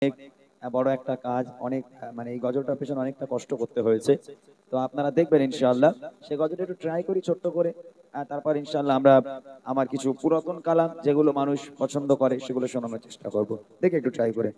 অনেক বড় একটা কাজ, অনেক মানে এই গজলটার পেছনে অনেকটা কষ্ট করতে হয়েছে। তো আপনারা দেখবেন ইনশাআল্লাহ। সেই গজলটা একটু ট্রাই করি ছোট্ট করে। তারপর ইনশাআল্লাহ আমরা আমার কিছু পুরাতন কালাম যেগুলো মানুষ পছন্দ করে সেগুলো শোনানোর চেষ্টা করব। দেখে একটু ট্রাই করে।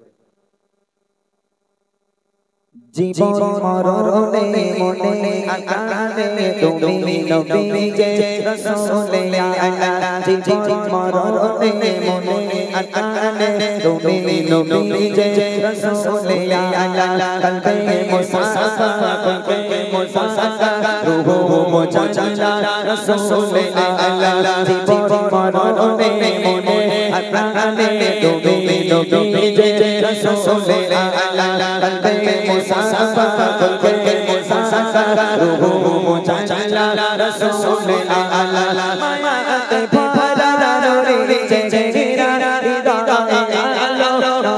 জীবন মরণে মনে আকালে তুমি নবী যে রাসূলে আলা। জীবন মরণে মনে আকালে তুমি নবী যে রাসূলে আলা। কলবে মুসাফা কলবে মুসাফা রূহ মুজাজ্জালা রাসূলে আলা। জীবন মরণে মনে আকালে তুমি নবী যে রাসূলে আলা। কলবে মুসাফা কলবে মুসাফা রূহ মুজাজ্জালা রাসূলে আলা। মায়াতে ভরা নূরে চেহারা হৃদয়ে আলো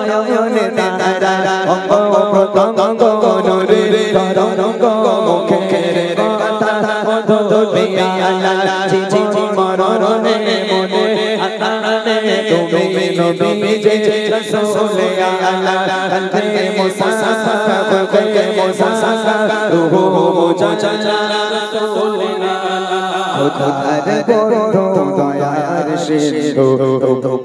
নয়নে তারা অঙ্গ প্রত্যঙ্গ নূরে তরঙ্গ মুখের কথা মধুর পিয়ালা। জীবন মরণে মনে আকালে তুমি নবী যে রাসূলে আলা। কলবে মুসাফা কলবে মুসাফা রূহ মুজাজ্জালা রাসূলে আলা। খোদার বন্ধু দয়ার সিন্ধু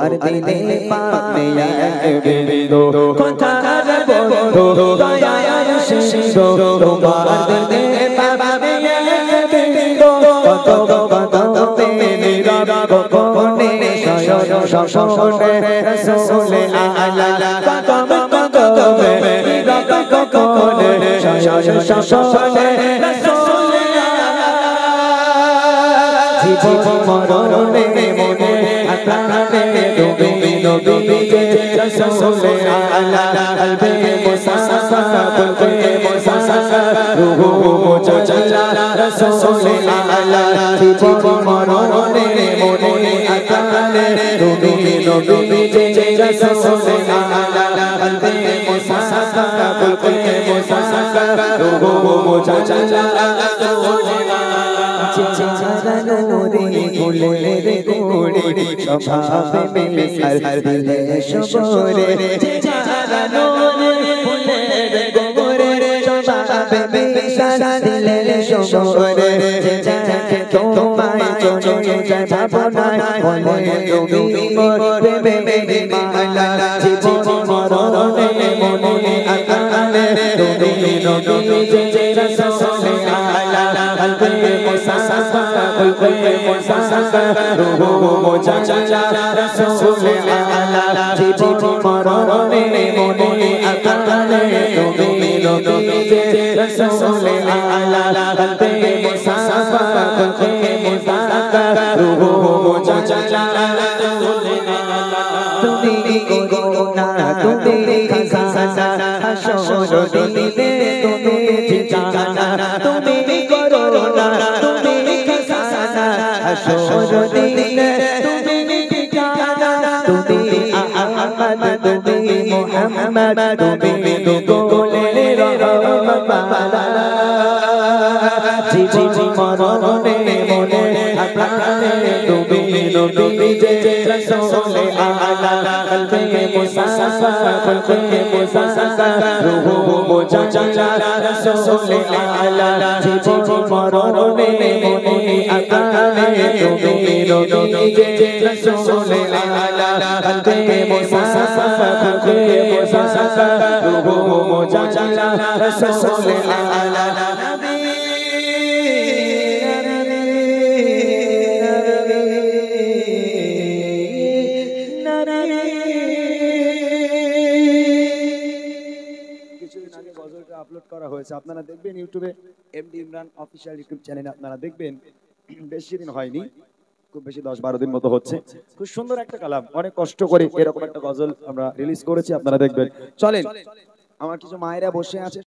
আর দিলে পানে এক বিন্দু। খোদার বন্ধু দয়ার সিন্ধু তোমার দিলে পানে এক বিন্দু। কত কত নীরব গোপনে শয়ন শশনে রাসূলে আলা। কত কত নীরব গোপনে শয়ন শশনে রাসূলে আলা। জীবন মরণে মনে আকালে তুমি নবী যে রাসূলে আলা। কলবে মুসাফা কলবে মুসাফা রূহ মুজাজ্জালা রাসূলে আলা। জীবন মরণে মনে আকালে তুমি নবী যে রাসূলে আলা। কলবে মুসাফা কলবে মুসাফা রূহ মুজাজ্জালা রাসূলে আলা। নূরে ফুলের গোড়ে স্বভাবে মিশাল দিলে শবরে। যারা নূরে ফুলের গোড়ে স্বভাবে মিশাল দিলে শবরে। যাকে তোমায় চলে যায় ভাবনায় বলে তুমি মোর প্রেমে মালা। জীবন মরণে মনে আকালে তুমি নবী যে রাসূলে আলা। কলবে মুসাফা কলবে মুসাফা রূহ মুজাজ্জালা রাসূলে আলা। জীবন মরণে মনে আকালে তুমি নবী যে রাসূলে আলা। কলবে মুসাফা কলবে মুসাফা রূহ মুজাজ্জালা রাসূলে আলা। তুমি করুণা তুমি খাজানা হাসর দিলে তুমি ঠিকানা। তুমি করুণা তুমি খাজানা হাসর দিলে তুমি ঠিকানা। তুমি আহমদ তুমি মুহাম্মদ তুমি গোলে রহমত বালা। জীবন মরণে মনে আকালে তুমি নবী যে রাসূলে আলা। কলবে মুসাফা কলবে মুসাফা রূহ মুজাজ্জালা রাসূলে আলা। জীবন মরণে মনে আকালে তুমি নবী যে রাসূলে আলা। কলবে মুসাফা কলবে মুসাফা রূহ মুজাজ্জালা রাসূলে আলা। কিছুদিন আগে গজলটা আপলোড করা হয়েছে, আপনারা দেখবেন ইউটিউবে এমডি ইমরান অফিশিয়াল ইউটিউব চ্যানেলে আপনারা দেখবেন। বেশি দিন হয়নি, খুব বেশি 10-12 দিন মতো হচ্ছে। খুব সুন্দর একটা কালাম, অনেক কষ্ট করে এরকম একটা গজল আমরা রিলিজ করেছি, আপনারা দেখবেন। চলেন, আমার কিছু মায়েরা বসে আছে।